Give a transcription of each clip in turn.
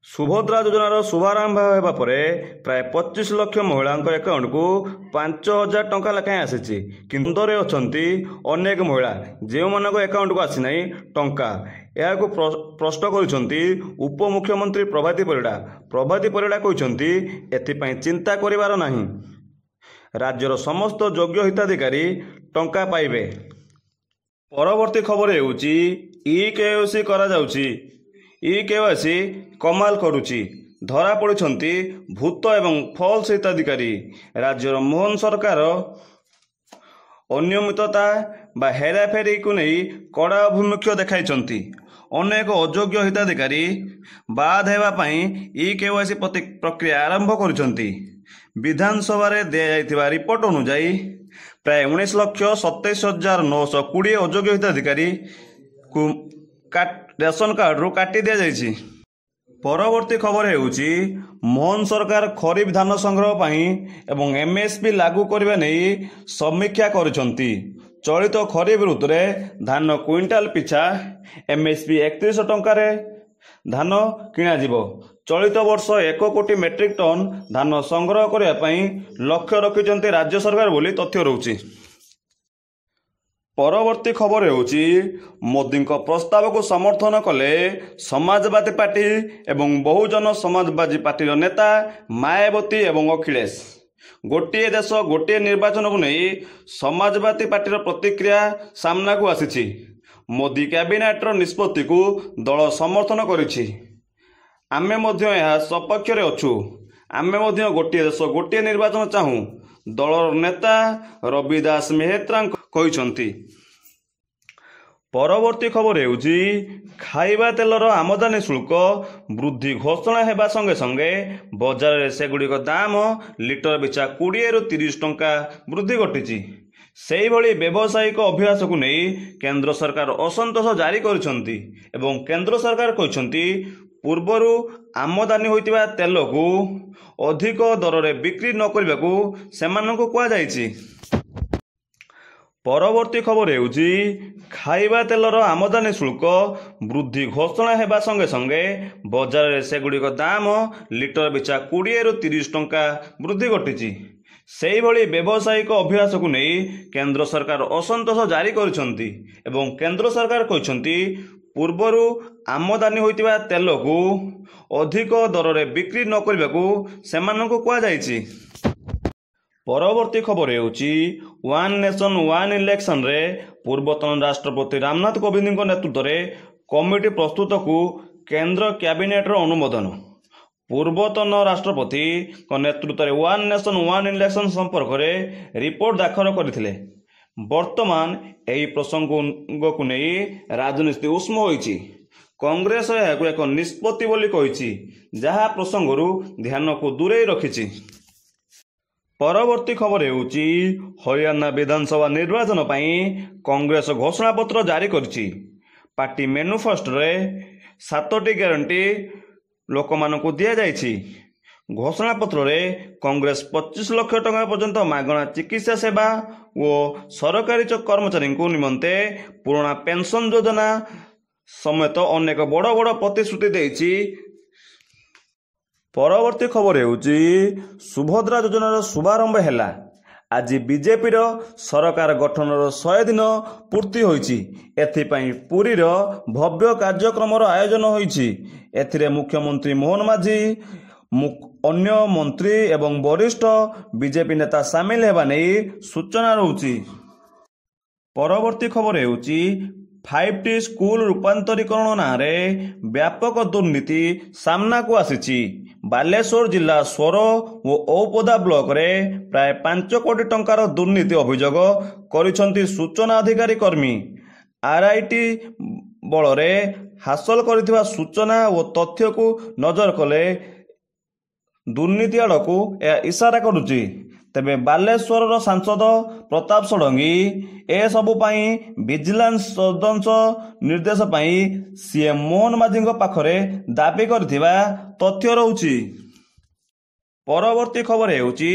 ସୁଭଦ୍ରା ଯୋଜନାର ଶୁଭାରମ୍ଭ ହେବା ପରେ ପ୍ରାୟ 25 ଲକ୍ଷ ମହିଳାଙ୍କ ଆକାଉଣ୍ଟକୁ 5,000 ଟଙ୍କା ଲେଖାଏଁ ଆସିଛି। କିନ୍ତୁ ରେ ଅଛନ୍ତି ଅନେକ ମହିଳା ଯେଉଁମାନଙ୍କ ଆକାଉଣ୍ଟକୁ ଆସିନାହିଁ ଟଙ୍କା। ଏହାକୁ ପ୍ରଶ୍ନ କରିଛନ୍ତି ଉପମୁଖ୍ୟମନ୍ତ୍ରୀ ପ୍ରଭାତୀ ପରିଡ଼ା। ପ୍ରଭାତୀ ପରିଡ଼ା କହିଛନ୍ତି ଏଥିପାଇଁ ଚିନ୍ତା କରିବାର ନାହିଁ, ରାଜ୍ୟର ସମସ୍ତ ଯୋଗ୍ୟ ହିତାଧିକାରୀ ଟଙ୍କା ପାଇବେ। ପରବର୍ତ୍ତୀ ଖବର ହେଉଛି ଇ-କେୱାଇସି କରାଯାଉଛି। ଇ-କେୱାଇସି କମାଲ କରୁଛି, ଧରା ପଡ଼ିଛନ୍ତି ଭୂତ ଏବଂ ଫଲ୍ସ ହିତାଧିକାରୀ। ରାଜ୍ୟର ମୋହନ ସରକାର ଅନିୟମିତତା ବା ହେରାଫେରିକୁ ନେଇ କଡ଼ା ଆଭିମୁଖ୍ୟ ଦେଖାଇଛନ୍ତି। ଅନେକ ଅଯୋଗ୍ୟ ହିତାଧିକାରୀ ବାଦ ହେବା ପାଇଁ ଇ-କେୱାଇସି ପ୍ରକ୍ରିୟା ଆରମ୍ଭ କରିଛନ୍ତି। ବିଧାନସଭାରେ ଦିଆଯାଇଥିବା ରିପୋର୍ଟ ଅନୁଯାୟୀ ପ୍ରାୟ 19,27,920 ଅଯୋଗ୍ୟ ହିତାଧିକାରୀଙ୍କୁ ରେସନ କାର୍ଡରୁ କାଟି ଦିଆଯାଇଛି। ପରବର୍ତ୍ତୀ ଖବର ହେଉଛି ମୋହନ ସରକାର ଖରିଫ ଧାନ ସଂଗ୍ରହ ପାଇଁ ଏବଂ ଏମ୍ଏସ୍ପି ଲାଗୁ କରିବା ନେଇ ସମୀକ୍ଷା କରିଛନ୍ତି। ଚଳିତ ଖରିଫ ଋତୁରେ ଧାନ କ୍ୱିଣ୍ଟାଲ ପିଛା ଏମ୍ଏସ୍ପି 31 ଟଙ୍କାରେ ଧାନ କିଣାଯିବ। ଚଳିତ ବର୍ଷ 1 କୋଟି ମେଟ୍ରିକ ଟନ୍ ଧାନ ସଂଗ୍ରହ କରିବା ପାଇଁ ଲକ୍ଷ୍ୟ ରଖିଛନ୍ତି ରାଜ୍ୟ ସରକାର ବୋଲି ତଥ୍ୟ ରହୁଛି। ପରବର୍ତ୍ତୀ ଖବର ହେଉଛି ମୋଦିଙ୍କ ପ୍ରସ୍ତାବକୁ ସମର୍ଥନ କଲେ ସମାଜବାଦୀ ପାର୍ଟି ଏବଂ ବହୁଜନ ସମାଜବାଦୀ ପାର୍ଟିର ନେତା ମାୟାବତୀ ଏବଂ ଅଖିଳେଶ। ଗୋଟିଏ ଦେଶ ଗୋଟିଏ ନିର୍ବାଚନକୁ ନେଇ ସମାଜବାଦୀ ପାର୍ଟିର ପ୍ରତିକ୍ରିୟା ସାମ୍ନାକୁ ଆସିଛି। ମୋଦି କ୍ୟାବିନେଟ୍ର ନିଷ୍ପତ୍ତିକୁ ଦଳ ସମର୍ଥନ କରିଛି। ଆମେ ମଧ୍ୟ ଏହା ସପକ୍ଷରେ ଅଛୁ। ଆମେ ମଧ୍ୟ ଗୋଟିଏ ଦେଶ ଗୋଟିଏ ନିର୍ବାଚନ ଚାହୁଁ, ଦଳର ନେତା ରବି ଦାସ ମେହେତ୍ରା କହିଛନ୍ତି। ପରବର୍ତ୍ତୀ ଖବର ହେଉଛି ଖାଇବା ତେଲର ଆମଦାନୀ ଶୁଳ୍କ ବୃଦ୍ଧି ଘୋଷଣା ହେବା ସଙ୍ଗେ ସଙ୍ଗେ ବଜାରରେ ସେଗୁଡ଼ିକ ଦାମ ଲିଟର ପିଛା 20ରୁ 30 ଟଙ୍କା ବୃଦ୍ଧି ଘଟିଛି। ସେହିଭଳି ବ୍ୟବସାୟିକ ଅଭ୍ୟାସକୁ ନେଇ କେନ୍ଦ୍ର ସରକାର ଅସନ୍ତୋଷ ଜାରି କରିଛନ୍ତି ଏବଂ କେନ୍ଦ୍ର ସରକାର କହିଛନ୍ତି ପୂର୍ବରୁ ଆମଦାନୀ ହୋଇଥିବା ତେଲକୁ ଅଧିକ ଦରରେ ବିକ୍ରି ନ କରିବାକୁ ସେମାନଙ୍କୁ କୁହାଯାଇଛି। ପରବର୍ତ୍ତୀ ଖବର ହେଉଛି ଖାଇବା ତେଲର ଆମଦାନୀ ଶୁଳ୍କ ବୃଦ୍ଧି ଘୋଷଣା ହେବା ସଙ୍ଗେ ସଙ୍ଗେ ବଜାରରେ ସେଗୁଡ଼ିକ ଦାମ ଲିଟର ପିଛା 20ରୁ 30 ଟଙ୍କା ବୃଦ୍ଧି ଘଟିଛି। ସେହିଭଳି ବ୍ୟବସାୟିକ ଅଭ୍ୟାସକୁ ନେଇ କେନ୍ଦ୍ର ସରକାର ଅସନ୍ତୋଷ ଜାରି କରିଛନ୍ତି ଏବଂ କେନ୍ଦ୍ର ସରକାର କହିଛନ୍ତି ପୂର୍ବରୁ ଆମଦାନୀ ହୋଇଥିବା ତେଲକୁ ଅଧିକ ଦରରେ ବିକ୍ରି ନ କରିବାକୁ ସେମାନଙ୍କୁ କୁହାଯାଇଛି। ପରବର୍ତ୍ତୀ ଖବର ହେଉଛି ୱାନ୍ ନେସନ୍ ୱାନ୍ ଇଲେକ୍ସନରେ ପୂର୍ବତନ ରାଷ୍ଟ୍ରପତି ରାମନାଥ କୋବିନ୍ଦଙ୍କ ନେତୃତ୍ୱରେ କମିଟି ପ୍ରସ୍ତୁତକୁ କେନ୍ଦ୍ର କ୍ୟାବିନେଟ୍ର ଅନୁମୋଦନ। ପୂର୍ବତନ ରାଷ୍ଟ୍ରପତିଙ୍କ ନେତୃତ୍ୱରେ ୱାନ୍ ନେସନ୍ ୱାନ୍ ଇଲେକ୍ସନ ସମ୍ପର୍କରେ ରିପୋର୍ଟ ଦାଖଲ କରିଥିଲେ। ବର୍ତ୍ତମାନ ଏହି ପ୍ରସଙ୍ଗକୁ ନେଇ ରାଜନୀତି ଉଷ୍ମ ହୋଇଛି। କଂଗ୍ରେସ ଏହାକୁ ଏକ ନିଷ୍ପତ୍ତି ବୋଲି କହିଛି, ଯାହା ପ୍ରସଙ୍ଗରୁ ଧ୍ୟାନକୁ ଦୂରେଇ ରଖିଛି। ପରବର୍ତ୍ତୀ ଖବର ହେଉଛି ହରିୟାଣା ବିଧାନସଭା ନିର୍ବାଚନ ପାଇଁ କଂଗ୍ରେସ ଘୋଷଣାପତ୍ର ଜାରି କରିଛି। ପାର୍ଟି ମ୍ୟାନିଫେଷ୍ଟୋରେ 7ଟି ଗ୍ୟାରେଣ୍ଟି ଲୋକମାନଙ୍କୁ ଦିଆଯାଇଛି। ଘୋଷଣାପତ୍ରରେ କଂଗ୍ରେସ 25 ଲକ୍ଷ ଟଙ୍କା ପର୍ଯ୍ୟନ୍ତ ମାଗଣା ଚିକିତ୍ସା ସେବା ଓ ସରକାରୀ କର୍ମଚାରୀଙ୍କ ନିମନ୍ତେ ପୁରୁଣା ପେନ୍ସନ ଯୋଜନା ସମେତ ଅନେକ ବଡ଼ ବଡ଼ ପ୍ରତିଶ୍ରୁତି ଦେଇଛି। ପରବର୍ତ୍ତୀ ଖବର ହେଉଛି ସୁଭଦ୍ରା ଯୋଜନାର ଶୁଭାରମ୍ଭ ହେଲା। ଆଜି ବିଜେପିର ସରକାର ଗଠନର 100 ଦିନ ପୂର୍ତ୍ତି ହୋଇଛି। ଏଥିପାଇଁ ପୁରୀର ଭବ୍ୟ କାର୍ଯ୍ୟକ୍ରମର ଆୟୋଜନ ହୋଇଛି। ଏଥିରେ ମୁଖ୍ୟମନ୍ତ୍ରୀ ମୋହନ ମାଝୀ, ଅନ୍ୟ ମନ୍ତ୍ରୀ ଏବଂ ବରିଷ୍ଠ ବିଜେପି ନେତା ସାମିଲ ହେବା ନେଇ ସୂଚନା ରହୁଛି। ପରବର୍ତ୍ତୀ ଖବର ହେଉଛି 5T ସ୍କୁଲ ରୂପାନ୍ତରୀକରଣ ନାଁରେ ବ୍ୟାପକ ଦୁର୍ନୀତି ସାମ୍ନାକୁ ଆସିଛି। ବାଲେଶ୍ୱର ଜିଲ୍ଲା ସୋର ଓ ଔପଦା ବ୍ଲକରେ ପ୍ରାୟ 5 କୋଟି ଟଙ୍କାର ଦୁର୍ନୀତି ଅଭିଯୋଗ କରିଛନ୍ତି ସୂଚନା ଅଧିକାରୀ କର୍ମୀ। RIT ବଳରେ ହାସଲ କରିଥିବା ସୂଚନା ଓ ତଥ୍ୟକୁ ନଜର କଲେ ଦୁର୍ନୀତି ଆଡ଼କୁ ଏହା ଇସାରା କରୁଛି। ତେବେ ବାଲେଶ୍ୱରର ସାଂସଦ ପ୍ରତାପ ଷଡ଼ଙ୍ଗୀ ଏସବୁ ପାଇଁ ଭିଜିଲାନ୍ସ ତଦନ୍ତ ନିର୍ଦ୍ଦେଶ ପାଇଁ ସିଏମ୍ ମୋହନ ମାଝୀଙ୍କ ପାଖରେ ଦାବି କରିଥିବା ତଥ୍ୟ ରହୁଛି। ପରବର୍ତ୍ତୀ ଖବର ହେଉଛି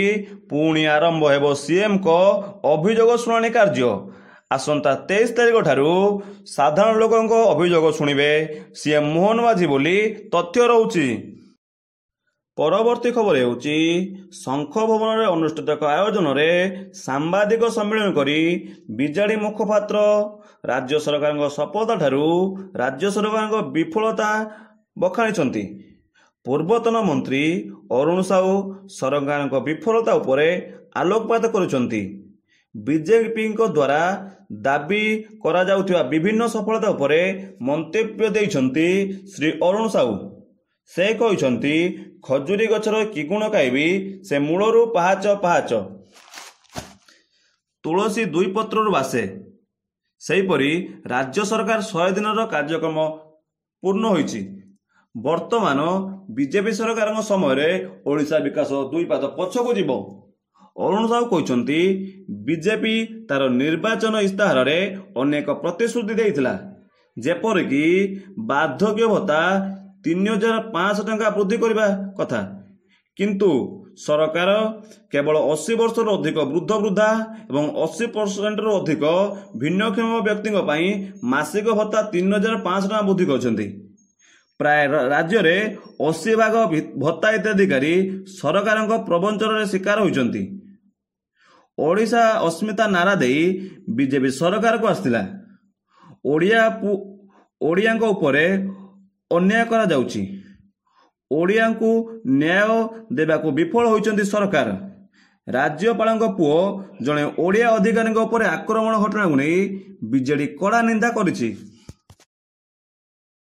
ପୁଣି ଆରମ୍ଭ ହେବ ସିଏମ୍ଙ୍କ ଅଭିଯୋଗ ଶୁଣାଣି କାର୍ଯ୍ୟ। ଆସନ୍ତା 23 ତାରିଖ ଠାରୁ ସାଧାରଣ ଲୋକଙ୍କ ଅଭିଯୋଗ ଶୁଣିବେ ସିଏମ୍ ମୋହନ ମାଝୀ ବୋଲି ତଥ୍ୟ ରହୁଛି। ପରବର୍ତ୍ତୀ ଖବର ହେଉଛି ଶଙ୍ଖ ଭବନରେ ଅନୁଷ୍ଠିତ ଏକ ଆୟୋଜନରେ ସାମ୍ବାଦିକ ସମ୍ମିଳନୀ କରି ବିଜେଡି ମୁଖପାତ୍ର ରାଜ୍ୟ ସରକାରଙ୍କ ସଫଳତା ଠାରୁ ରାଜ୍ୟ ସରକାରଙ୍କ ବିଫଳତା ବଖାଣିଛନ୍ତି। ପୂର୍ବତନ ମନ୍ତ୍ରୀ ଅରୁଣ ସାହୁ ସରକାରଙ୍କ ବିଫଳତା ଉପରେ ଆଲୋକପାତ କରୁଛନ୍ତି। ବିଜେପିଙ୍କ ଦ୍ୱାରା ଦାବି କରାଯାଉଥିବା ବିଭିନ୍ନ ସଫଳତା ଉପରେ ମନ୍ତବ୍ୟ ଦେଇଛନ୍ତି ଶ୍ରୀ ଅରୁଣ ସାହୁ। ସେ କହିଛନ୍ତି, ଖଜୁରୀ ଗଛର କି ଗୁଣ ଗାଇବି, ସେ ମୂଳରୁ ପାହାଚ ପାହାଚ, ତୁଳସୀ ଦୁଇ ପତ୍ରରୁ ବାସେ। ସେହିପରି ରାଜ୍ୟ ସରକାର 100 ଦିନର କାର୍ଯ୍ୟକ୍ରମ ପୂର୍ଣ୍ଣ ହୋଇଛି। ବର୍ତ୍ତମାନ ବିଜେପି ସରକାରଙ୍କ ସମୟରେ ଓଡ଼ିଶା ବିକାଶ 2 ପାଦ ପଛକୁ ଯିବ। ଅରୁଣ ସାହୁ କହିଛନ୍ତି, ବିଜେପି ତାର ନିର୍ବାଚନ ଇସ୍ତାହାରରେ ଅନେକ ପ୍ରତିଶ୍ରୁତି ଦେଇଥିଲା, ଯେପରିକି ବାର୍ଦ୍ଧକ୍ୟ ଭତ୍ତା 3,500 ଟଙ୍କା ବୃଦ୍ଧି କରିବା କଥା, କିନ୍ତୁ ସରକାର କେବଳ 80 ବର୍ଷରୁ ଅଧିକ ବୃଦ୍ଧ ବୃଦ୍ଧା ଏବଂ 80%ରୁ ଅଧିକ ଭିନ୍ନକ୍ଷମ ବ୍ୟକ୍ତିଙ୍କ ପାଇଁ ମାସିକ ଭତ୍ତା 3,500 ଟଙ୍କା ବୃଦ୍ଧି କରିଛନ୍ତି। ପ୍ରାୟ ରାଜ୍ୟରେ 80 ଭାଗ ଭତ୍ତା ହିତାଧିକାରୀ ସରକାରଙ୍କ ପ୍ରବଞ୍ଚନାର ଶିକାର ହୋଇଛନ୍ତି। ଓଡ଼ିଶା ଅସ୍ମିତା ନାରା ଦେଇ ବିଜେପି ସରକାରକୁ ଆସିଥିଲା। ଓଡ଼ିଆଙ୍କ ଉପରେ ଅନ୍ୟାୟ କରାଯାଉଛି। ଓଡ଼ିଆଙ୍କୁ ନ୍ୟାୟ ଦେବାକୁ ବିଫଳ ହୋଇଛନ୍ତି ସରକାର। ରାଜ୍ୟପାଳଙ୍କ ପୁଅ ଜଣେ ଓଡ଼ିଆ ଅଧିକାରୀଙ୍କ ଉପରେ ଆକ୍ରମଣ ଘଟଣାକୁ ନେଇ ବିଜେଡି କଡ଼ା ନିନ୍ଦା କରିଛି।